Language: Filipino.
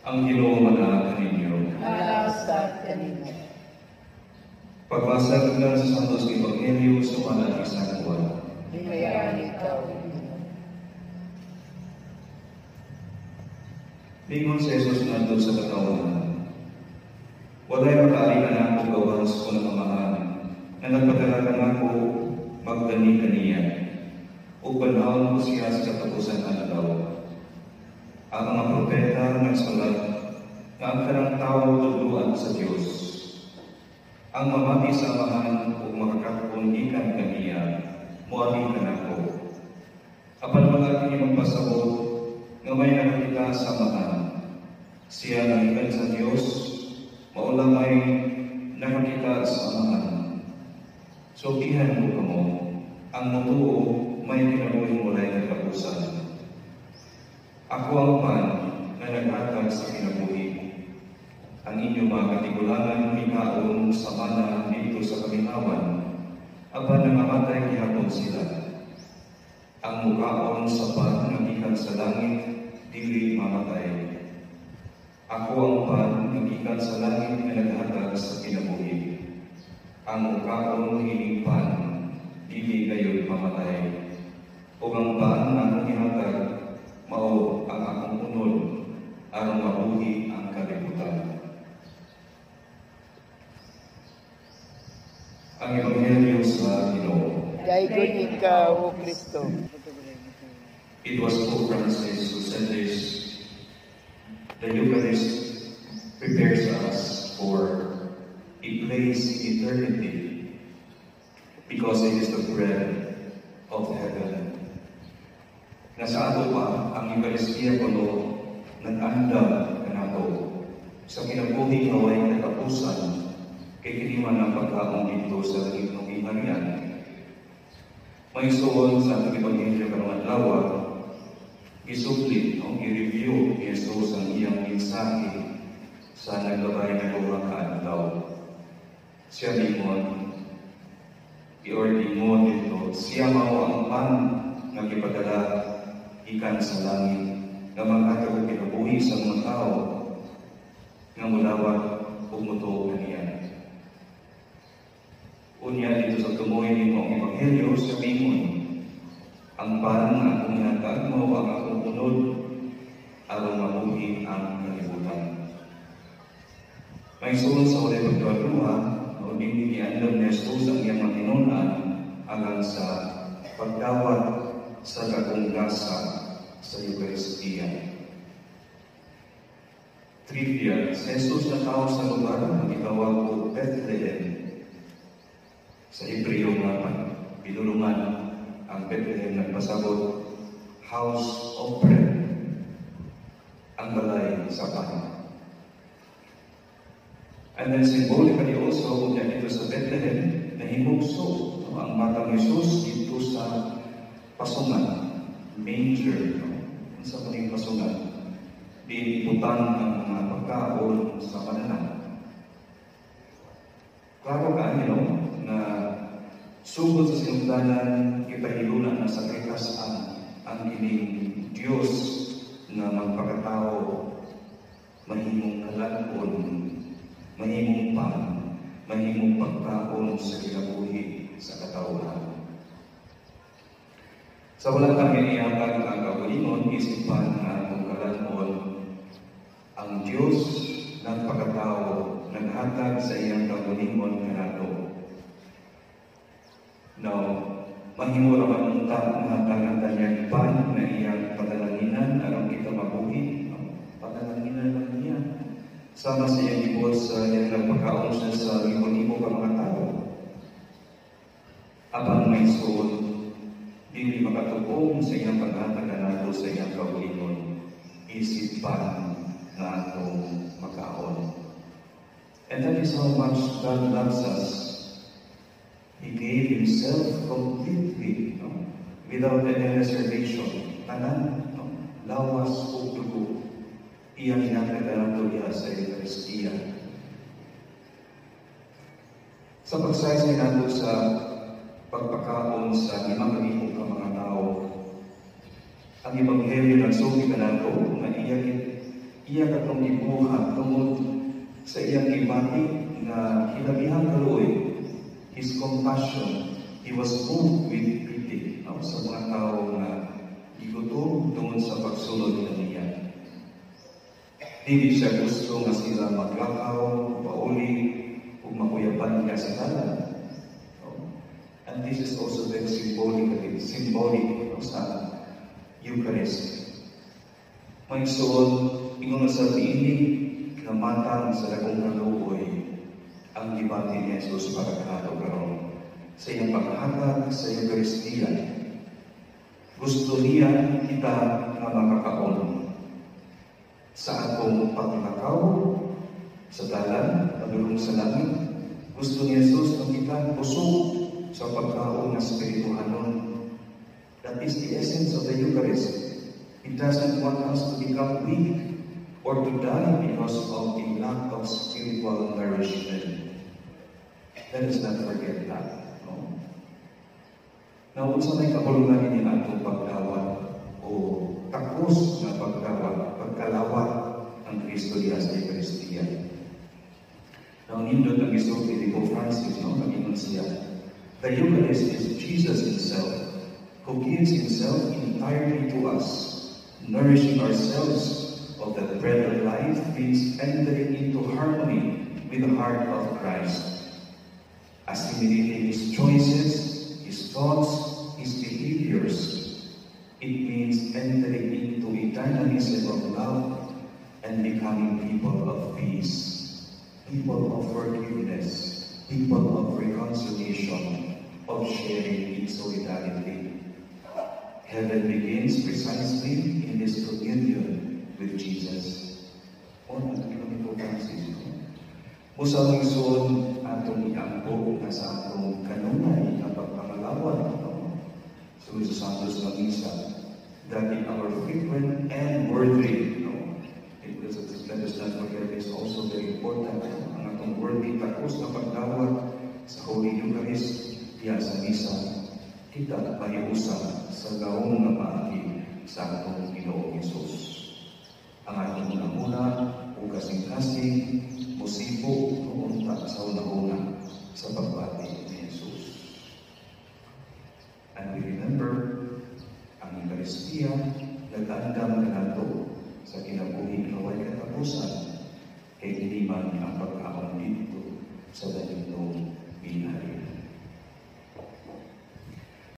Ang Ginoo manaag kaninyo. Malasad kanimo. Pagbasa ng sa Santos Ebanghelyo sumala ni San Juan. Kaya ikaw. Lingon si Jesus nandun sa katawanan. Walay makaari na ako gawan sa kunamamahan na nagpadala ka ako magdani kaniya o panahon ko siya sa katapusan ng adlaw. Ang mga propeta nagsulat na ang kanang tao tuluan sa Diyos. Ang mamati sa amahan o makakapon ikan kaniya, muali ka na ko. Apan mga kini magpasabot, nga may nakakita sa amahan. Siya nagikan sa Diyos, maula may nakakita sa amahan. So ihan mo kamo, ang mutuo may kinabuhi mulay katapusan. Ako ang pan na naghatag sa kinabuhi. Ang inyong mga katigulangan ikaon sa mana dito sa kaminawan, apan nangamatay gihapon sila. Ang mukaon sa pan na ikan sa langit, dili mamatay. Ako ang pan na ikan sa langit na naghatag sa kinabuhi. Ang mukaon hiling pan, dili kayo mamatay. O ang pan na akong ihatag, mao ang akong unod, aron mabuhi ang kalibutan. Ang Ebanghelyo sa Ginoo. Dayon ikaw, O Kristo. It was Pope Francis who said this: the Eucharist prepares us for a place in eternity because it is the bread of heaven. Nasa ato pa ang Eucharistia kuno nag-anda kanato sa kinabuhi kaway katapusan kay kiniman ang pagkaon dito sa Ginoong Harian. May suon sa Ebanghelyo karong adlaw, gisubli o i-review ni Jesus ang iyang mensahe sa naglabay na duha ka adlaw. Siya limon, i-ordin dito, siya mao ang pan nga gipadala ikan sa langit nga maghatag kinabuhi sa mga tao nga mulawat ug mutuo kaniya. Unya dito sa tumuoy ni ang Ebanghelyo sa Bimon, ang pan nga akong ihatag mao ang akong unod aron mabuhi ang kalibutan. May suon sa ulay pagduwa o hindi niandam ni Jesus ang iyang matinun-an alang sa pagdawat sa dakong gasa sa Eucharistia. Trivia, si Jesus na tao sa lugar na gitawag ko Bethlehem. Sa Hebreo nga pinulungan ang Bethlehem nagpasabot, house of bread, ang balay sa pan. And then symbolically also, kung dito sa Bethlehem, nahimugso ang batang Jesus dito sa pasungan, manger, sa maling pasungan, diiputan ang mga pagkaon sa pananan. Klaro ka, na sugod sa sinugdanan, ipahilunan na sa krikasan ang kining Diyos na magpakatao, mahimong kalankon, mahimong pan, mahimong pagkaon sa kinabuhi sa katawhan. Sa walang kami iyakag ang kabulimon, isipan na ang kalankon, ang Diyos nagpakatao, naghatag sa iyang kabulimon kanato. Now, mahimo raman unta nga tanang kanyang pan na iyang padalanginan aron kita mabuhi. Padalanginan lang niya. Sama sa iyang ibot sa iyang nagpakaon siya sa limon-imo ka mga tao. Abang may suod, dili makatupong sa iyang paghatag kanato sa iyang kaulimon. Isip pan na atong makaon. And that is how much God loves us. He gave Himself completely, without any reservation. Tanan, lawas o dugo, iyang hinakadalan niya sa Eucharistia. Sa pagsayas nato sa pagpakaon sa 5,000 ka mga tao, ang Ebanghelyo nagsugi ka nato na iya katong ibuhat tungod sa iyang gibati nga kinabihang kaluoy, his compassion, he was moved with pity sa mga tao nga gigutom tungod sa pagsulod kaniya. Dili siya gusto nga sila maglakaw, pauli, o makuyapan niya sa tanan. And this is also very symbolic sa Eucharist. May soon, ingon sa tiinig, namatang sa lagong kaluoy, ang gibati ni Jesus para kanato karon sa iyang paghatag sa Eucharistia. Gusto niya kita na makakaon sa atong paglakaw sa dalan, padulong sa langit. Gusto ni Jesus na kita busog sa pagkaon na spirituhanon. That is the essence of the Eucharist. He doesn't want us to become weak or to die because of the lack of spiritual nourishment. Let us not forget that. No? Now, unsa may kabulugan ini atong pagkawat o takos na pagkalawat ang Kristo diya sa Eucharistia. Now, nindot ang isulti ni Pope Francis, mag-ingon siya, the Eucharist is Jesus Himself, who gives Himself entirely to us. Nourishing ourselves of the bread of life means entering into harmony with the heart of Christ. Assimilating His choices, His thoughts, His behaviors. It means entering into a dynamism of love and becoming people of peace, people of forgiveness, people of reconciliation, of sharing in solidarity. Heaven begins precisely in this communion with Jesus. Ang Panginoon Francis. Musa ang ison atong iangko na sa atong kanunay na pagpangalawan. So, sa Santos na Misa, that in our frequent and worthy, let us not forget, is also very important. Ang atong worthy takos na pagdawat sa Holy Eucharist diya sa Misa, kita mahiusa sa gaong nga paagi sa atong Ginoong Hesus. Ang atong unang-una o kasing-kasing musibo noon sa unang-una sa pagbati ni Jesus. And we remember ang Eucharistia nag-aandam kanato sa kinabuhi kaway katapusan kay hindi man ang pagkaon dito sa daling